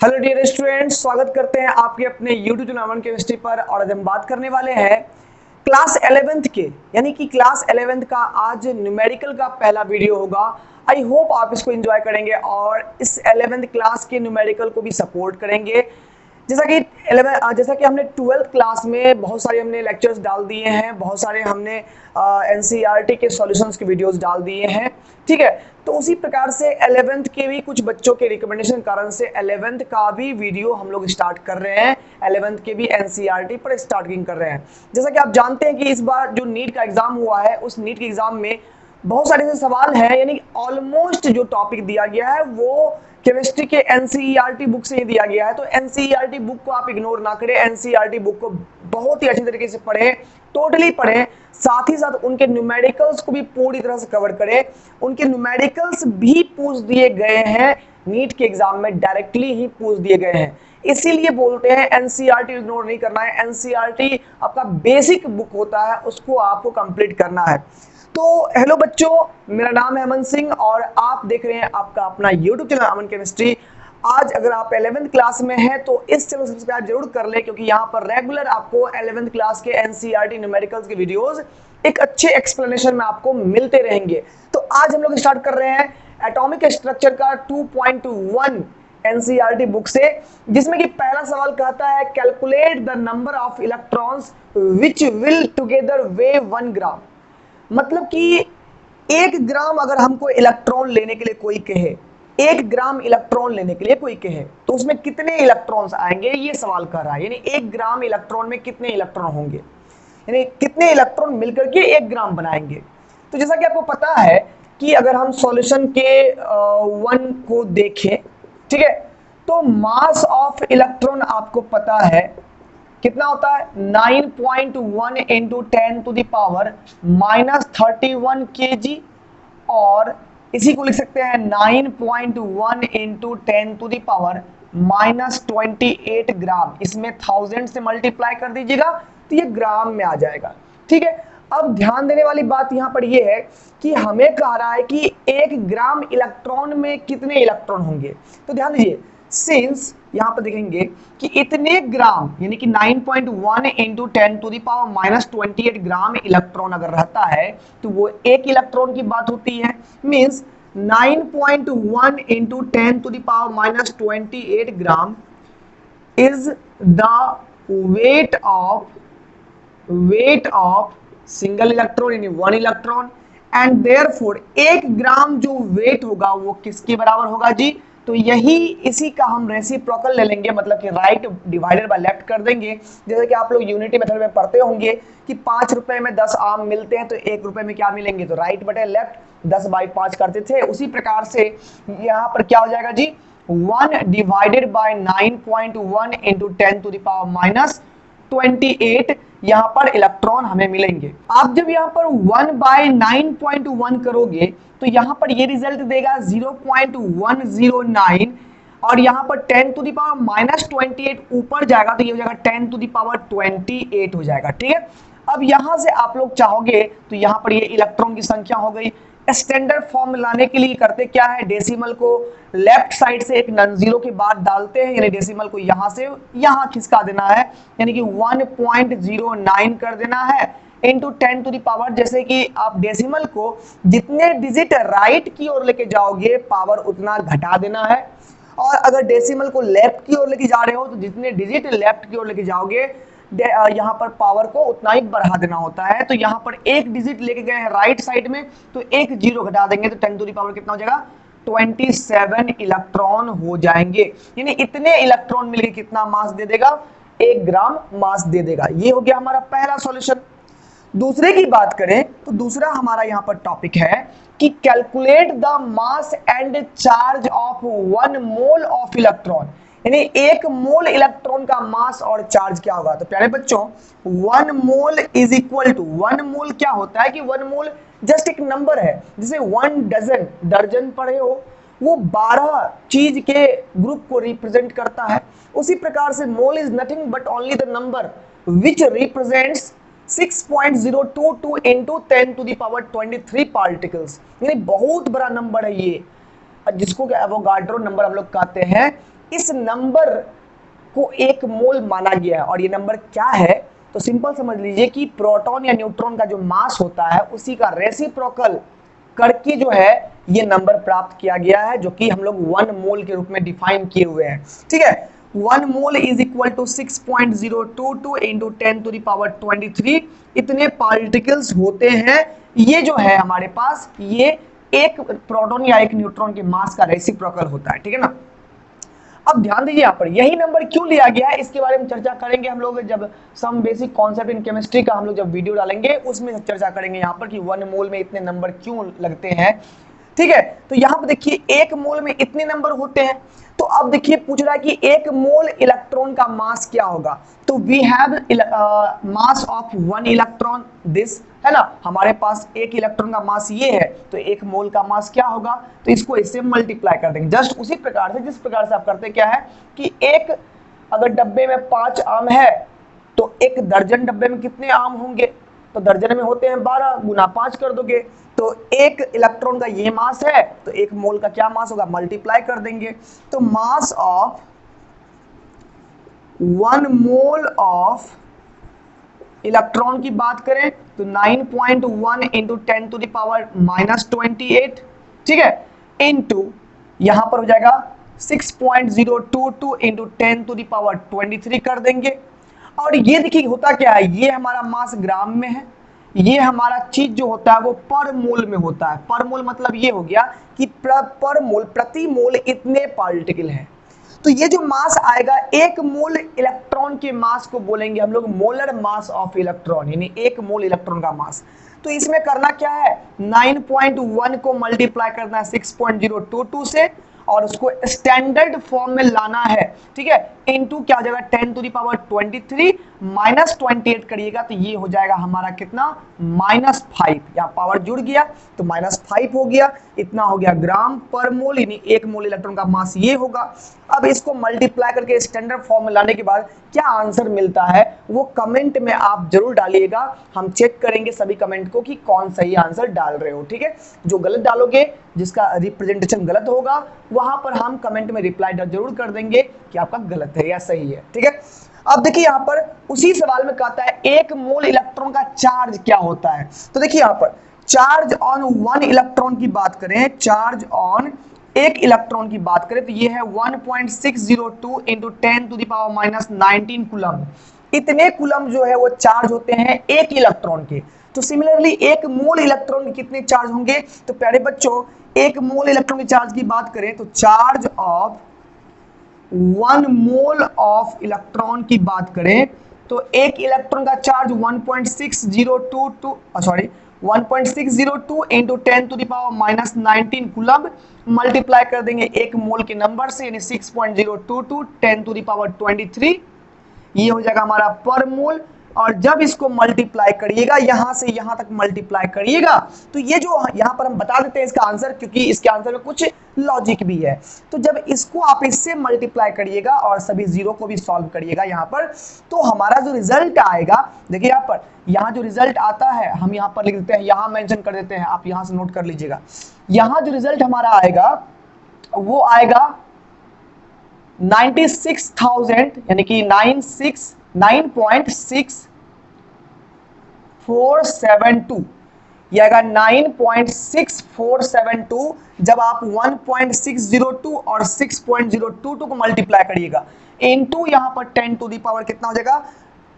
Hello dear students, स्वागत करते हैं आपके अपने YouTube चैनल अमन केमिस्ट्री पर। और आज हम बात करने वाले हैं क्लास 11th के, यानी कि क्लास 11th का आज न्यूमेरिकल का पहला वीडियो होगा। आई होप आप इसको एंजॉय करेंगे और इस 11th क्लास के न्यूमेरिकल को भी सपोर्ट करेंगे। जैसा कि हमने 12th क्लास में बहुत सारे हमने लेक्चर्स डाल दिए हैं, बहुत सारे हमने एनसीईआरटी के सॉल्यूशंस के वीडियोस डाल दिए हैं, ठीक है। तो उसी प्रकार से 11th के भी कुछ बच्चों के रिकमेंडेशन कारण से 11th का भी वीडियो हम लोग स्टार्ट कर रहे हैं। 11th के भी एनसीईआरटी पर स्टार्टिंग कर रहे हैं। जैसा कि आप जानते हैं कि इस बार जो नीट का एग्जाम हुआ है, उस नीट के एग्जाम में बहुत सारे ऐसे सवाल हैं, यानी ऑलमोस्ट जो टॉपिक दिया गया है वो केमिस्ट्री के एनसीईआरटी बुक से ही दिया गया है। तो एनसीईआरटी बुक को आप इग्नोर ना करें, एनसीईआरटी बुक को बहुत ही अच्छी तरीके से पढ़ें, टोटली पढ़ें, साथ ही साथ उनके न्यूमेरिकल्स को भी पूरी तरह से कवर करें। उनके न्यूमेरिकल्स भी पूछ दिए गए हैं नीट के एग्जाम में, डायरेक्टली ही पूछ दिए गए हैं। इसीलिए बोलते हैं एनसीईआरटी इग्नोर नहीं करना है। एनसीईआरटी आपका बेसिक बुक होता है, उसको आपको कंप्लीट करना है। तो हेलो बच्चों, मेरा नाम है अमन सिंह और आप देख रहे हैं आपका अपना YouTube चैनल अमन केमिस्ट्री। आज अगर आप 11th क्लास में हैं तो इस चैनल सब्सक्राइब जरूर कर लें, क्योंकि यहाँ पर रेगुलर आपको 11th क्लास के एनसीईआरटी न्यूमेरिकल्स के वीडियोस एक अच्छे एक्सप्लेनेशन में आपको मिलते रहेंगे। तो आज हम लोग स्टार्ट कर रहे हैं एटॉमिक स्ट्रक्चर का 2.1 एनसीईआरटी बुक से, जिसमें कि पहला सवाल कहता है calculate the number of electrons which will together weigh 1 gram. मतलब कि 1 ग्राम अगर हमको इलेक्ट्रॉन लेने के लिए कोई कहे, 1 ग्राम इलेक्ट्रॉन लेने के लिए कोई कहे तो उसमें कितने इलेक्ट्रॉन्स आएंगे, ये सवाल कर रहा है। यानी 1 ग्राम इलेक्ट्रॉन में कितने इलेक्ट्रॉन होंगे, यानी कितने इलेक्ट्रॉन मिलकर के 1 ग्राम बनाएंगे। तो जैसा कि आपको पता है कि अगर हम सॉल्यूशन के 1 को देखें, ठीक है, तो मास ऑफ इलेक्ट्रॉन आपको पता है कितना होता है, 9.1 into 10 to the power -31 kg, और इसी को लिख सकते हैं 9.1 into 10 to the power -28 gram. इसमें 1000 से मल्टीप्लाई कर दीजिएगा तो ये ग्राम में आ जाएगा, ठीक है। अब ध्यान देने वाली बात यहाँ पर ये है कि हमें कह रहा है कि 1 ग्राम इलेक्ट्रॉन में कितने इलेक्ट्रॉन होंगे। तो ध्यान दीजिए, सिंस यहां पर देखेंगे कि इतने ग्राम यानी कि 9.1 into 10 to the power -28 gram electron अगर रहता है तो वो 1 इलेक्ट्रॉन की बात होती है। Means 9.1 into 10 to the power -28 gram is the weight of single electron, यानी 1 इलेक्ट्रॉन। एंड देयरफॉर 1 ग्राम जो वेट होगा वो किसके बराबर होगा जी, तो यही इसी का हम रेसिप्रोकल ले लेंगे, मतलब कि राइट डिवाइडेड बाय लेफ्ट कर देंगे। जैसे कि आप लोग यूनिटी मेथड में पढ़ते होंगे कि 5 रुपए में 10 आम मिलते हैं तो 1 रुपए में क्या मिलेंगे, तो राइट बटे लेफ्ट 10/5 करते थे। उसी प्रकार से यहाँ पर क्या हो जाएगा जी, 1 divided by 9.1 into 10 to the power -28 यहाँ पर इलेक्ट्रॉन हमें मिलेंगे। आप जब यहाँ पर 1/9.1 करोगे तो यहाँ पर ये रिजल्ट देगा 0.109, और यहाँ पर 10 टू द पावर -28 ऊपर जाएगा तो ये हो जाएगा 10 टू द पावर 28 हो जाएगा, ठीक है। अब यहाँ से आप लोग चाहोगे तो यहाँ पर ये इलेक्ट्रॉन की संख्या हो गई। स्टैंडर्ड फॉर्म लाने के लिए करते क्या है, डेसिमल को लेफ्ट साइड से एक नॉन जीरो के बाद डालते हैं, यानी डेसिमल को यहां से यहां खिसका देना है, यानी कि 1.09 कर देना है इंटू 10 टू द पावर। जैसे कि आप डेसिमल को जितने डिजिट राइट की ओर लेके जाओगे पावर उतना घटा देना है, और अगर डेसिमल को लेफ्ट की ओर लेके जा रहे हो तो जितने डिजिट लेफ्ट की ओर लेके जाओगे यहाँ पर पावर को उतना ही बढ़ा देना होता है। तो यहाँ पर एक डिजिट लेके गए हैं राइट साइड में तो एक जीरो घटा देंगे तो 10 टू द पावर कितना हो जाएगा, 27 इलेक्ट्रॉन हो जाएंगे। यानी इतने इलेक्ट्रॉन मिलके कितना मास दे देगा, 1 ग्राम मास दे देगा। ये हो गया हमारा पहला सॉल्यूशन। दूसरे की बात करें तो दूसरा हमारा यहाँ पर टॉपिक है कि calculate the mass and charge of 1 mole of electron, यानी 1 मोल इलेक्ट्रॉन का मास और चार्ज क्या होगा। तो प्यारे बच्चों 1 मोल इज इक्वल टू, 1 मोल क्या होता है कि 1 मोल जस्ट एक नंबर है। जैसे 1 डजन, दर्जन पढ़े हो, वो 12 चीज के ग्रुप को रिप्रेजेंट करता है। उसी प्रकार से mole is nothing but only the number which represents 6.022 into 10 to the power 23 particles, यानी बहुत बड़ा नंबर है ये, जिसको एवोगाड्रो नंबर हम लोग कहते हैं। इस नंबर को एक मोल माना गया है। और ये नंबर क्या है, तो सिंपल समझ लीजिए कि प्रोटॉन या न्यूट्रॉन का जो मास होता है उसी का रेसिप्रोकल करके जो है ये नंबर प्राप्त किया गया है, जो कि हम लोग 1 मोल के रूप में डिफाइन किए हुए हैं। ठीक है, 1 mole is equal to 6.022 into 10 to the power 23 इतने पार्टिकल्स होते हैं। ये जो है हमारे पास ये एक प्रोटॉन या एक न्यूट्रॉन के मास का रेसिप्रोकल होता है। ठीक है ना। अब ध्यान दीजिए यहाँ पर यही नंबर क्यों लिया गया है इसके बारे में चर्चा करेंगे हम लोग, जब some basic concept in chemistry का हम लोग जब वीडियो डालेंगे उसमें चर्चा करेंगे यहाँ पर कि 1 मोल में इतने नंबर क्यों लगते हैं। ठीक है, तो यहाँ पर देखिए 1 मोल में इतने नंबर होते हैं। तो अब देखिए पूछ रहा है कि 1 मोल इलेक्ट्रॉन का मास क्या होगा, तो we have mass of 1 electron this, है ना, हमारे पास 1 इलेक्ट्रॉन का मास ये है, तो 1 मोल का मास क्या होगा, तो इसको इससे मल्टीप्लाई कर देंगे जस्ट उसी प्रकार से जिस प्रकार से आप करते क्या है कि एक अगर डब्बे में 5 आम है तो 1 दर्जन डब्बे में कितने आम होंगे, तो दर्जन में होते हैं 12 गुना 5 कर दोगे, तो 1 इलेक्ट्रॉन का ये मास है तो 1 मोल का क्या मास होगा, मल्टीप्लाई कर देंगे। तो मास ऑफ 1 मोल ऑफ इलेक्ट्रॉन की बात करें तो 9.1 इंटू 10 टू द पावर -28, ठीक है, इंटू यहां पर हो जाएगा 6.022 इंटू 10 टू द पावर 23 कर देंगे। और ये देखिए होता क्या है, ये हमारा मास ग्राम में है, ये हमारा चीज जो होता है वो पर मोल में होता है। पर मोल मतलब ये हो गया कि पर मोल प्रति मोल इतने पार्टिकल हैं। तो ये जो मास आएगा 1 मोल इलेक्ट्रॉन के मास को बोलेंगे हम लोग मोलर मास ऑफ इलेक्ट्रॉन, यानी 1 मोल इलेक्ट्रॉन का मास। तो इसमें करना क्या है, 9.1 को मल्टीप्लाई करना है 6.022 से और उसको स्टैंडर्ड फॉर्म में लाना है। ठीक है, इनटू क्या हो जाएगा 10 टू द पावर 23 -28 करिएगा तो ये हो जाएगा हमारा कितना -5, यहाँ पावर जुड़ गया तो -5 हो गया, इतना हो गया ग्राम पर मोल, यानी 1 मोल इलेक्ट्रॉन का मास ये होगा। अब इसको मल्टीप्लाई करके स्टैंडर्ड फॉर्म में लाने के बाद क्या आंसर मिलता है वो कमेंट में आप जरूर डालिएगा, हम चेक करेंगे सभी कमेंट को कि कौन सही आंसर डाल रहे हो। ठीक है, जो गलत डालोगे जिसका रिप्रेजेंटेशन गलत होगा वहां पर हम कमेंट में रिप्लाई जरूर कर देंगे कि आपका गलत है या सही है। ठीक है, अब देखिए यहाँ पर उसी सवाल में कहता है 1 मोल इलेक्ट्रॉन का चार्ज क्या होता है। तो देखिए यहाँ पर चार्ज ऑन 1 इलेक्ट्रॉन की बात करें, चार्ज ऑन 1 इलेक्ट्रॉन की बात करें तो ये है 1.602 into 10 to the power -19 coulomb. इतने कूलम जो है वो चार्ज होते हैं 1 इलेक्ट्रॉन के। तो सिमिलरली 1 मोल इलेक्ट्रॉन के कितने चार्ज होंगे, तो प्यारे बच्चों 1 मोल इलेक्ट्रॉन के चार्ज की बात करें तो charge of 1 mole of electron की बात करें तो 1 इलेक्ट्रॉन का charge 1.602 into 10 to the power -19 coulomb multiply कर देंगे 1 मोल के नंबर से, यानी 6.022 10 टू द पावर 23, ये हो जाएगा हमारा पर मोल। और जब इसको मल्टीप्लाई करिएगा यहां से यहां तक मल्टीप्लाई करिएगा तो ये जो यहां पर हम बता देते हैं इसका आंसर, क्योंकि इसके आंसर में कुछ लॉजिक भी है। तो जब इसको आप इससे मल्टीप्लाई करिएगा और सभी जीरो को भी सॉल्व करिएगा यहां पर, तो हमारा जो रिजल्ट आएगा, देखिए यहां पर यहां जो रिजल्ट आता है हम यहां पर लिख देते हैं, यहां मेंशन कर देते हैं, आप यहां से नोट कर लीजिएगा। यहां जो रिजल्ट हमारा आएगा वो आएगा 96,000, यानी कि 9.6472, यह आएगा 9.6472 जब आप 1.602 और 6.022 को मल्टीप्लाई करिएगा इनटू यहां पर 10 टू द पावर कितना हो जाएगा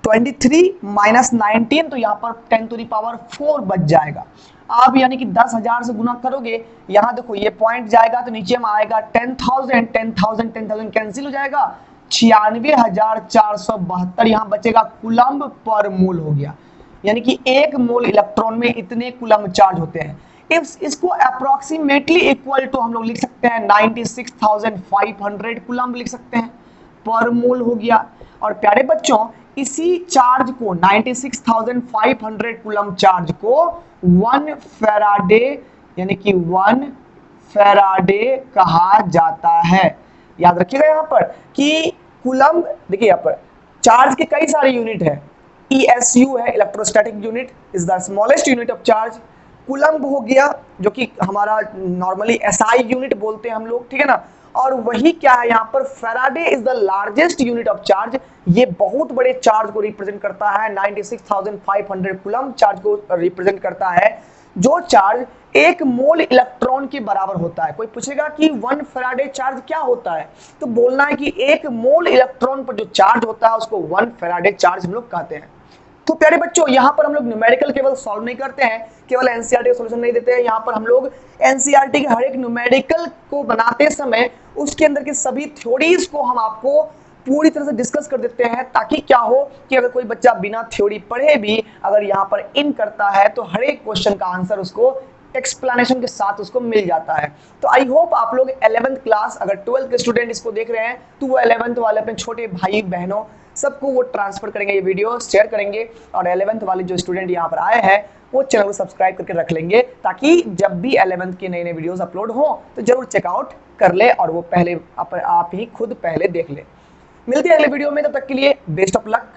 23 -19, तो यहां पर 10 टू द पावर 4 बच जाएगा। आप यानी कि 10,000 से गुना करोगे, यहां देखो ये पॉइंट जाएगा तो नीचे में आएगा 10,000 कैंसिल हो जाएगा, 96,472 यहां बचेगा कूलम्ब पर मोल हो गया। यानी कि 1 मोल इलेक्ट्रॉन में इतने कूलम्ब चार्ज होते हैं। इसको अप्रोक्सीमेटली इक्वल टू हम लोग लिख सकते हैं 96,500 कूलम्ब लिख सकते हैं, पर मोल हो गया। और प्यारे बच्चों इसी चार्ज को 96,500 कूलम्ब चार्ज को 1 फैराडे यानी कि 1 फैराडे कहा जाता है। याद रखिएगा यहाँ पर कि कूलम्ब, देखिए यहाँ पर चार्ज के कई सारे यूनिट है, ESU है electrostatic unit, is the smallest unit of charge. Coulomb हो गया जो कि हमारा नॉर्मली SI यूनिट बोलते हैं हम लोग, ठीक है ना। और वही क्या है यहाँ पर, Faraday is the largest unit of charge. ये बहुत बड़े चार्ज को रिप्रेजेंट करता है, 96,500 कूलम चार्ज को रिप्रेजेंट करता है, जो चार्ज 1 मोल इलेक्ट्रॉन के बराबर होता है। कोई पूछेगा कि 1 फैराडे चार्ज क्या होता है, तो बोलना है कि 1 मोल इलेक्ट्रॉन पर जो चार्ज होता है उसको 1 फैराडे चार्ज हम लोग कहते हैं। तो प्यारे बच्चों, यहाँ पर हम लोग न्यूमेरिकल केवल सॉल्व नहीं करते हैं, केवल एनसीईआरटी का सॉल्यूशन नहीं देते हैं, यहाँ पर हम लोग एनसीईआरटी के हर एक न्यूमेरिकल को बनाते समय उसके अंदर की सभी थ्योरीज को हम आपको पूरी तरह से डिस्कस कर देते हैं, ताकि क्या हो कि अगर कोई बच्चा बिना थ्योरी पढ़े भी अगर यहाँ पर इन करता है तो हर एक क्वेश्चन का आंसर उसको एक्सप्लेनेशन के साथ उसको मिल जाता है। तो आई होप आप लोग 11th क्लास, अगर 12th के स्टूडेंट इसको देख रहे हैं तो वो 11th वाले अपने छोटे भाई बहनों सबको वो ट्रांसफर करेंगे, ये वीडियो शेयर करेंगे, और 11th वाले जो स्टूडेंट यहाँ पर आए हैं वो चैनल को सब्सक्राइब करके रख लेंगे, ताकि जब भी 11th के नए नए वीडियोस अपलोड हो तो जरूर चेकआउट कर ले और वो पहले आप ही खुद पहले देख ले। मिलते हैं अगले वीडियो में, तब तक के लिए बेस्ट ऑफ लक।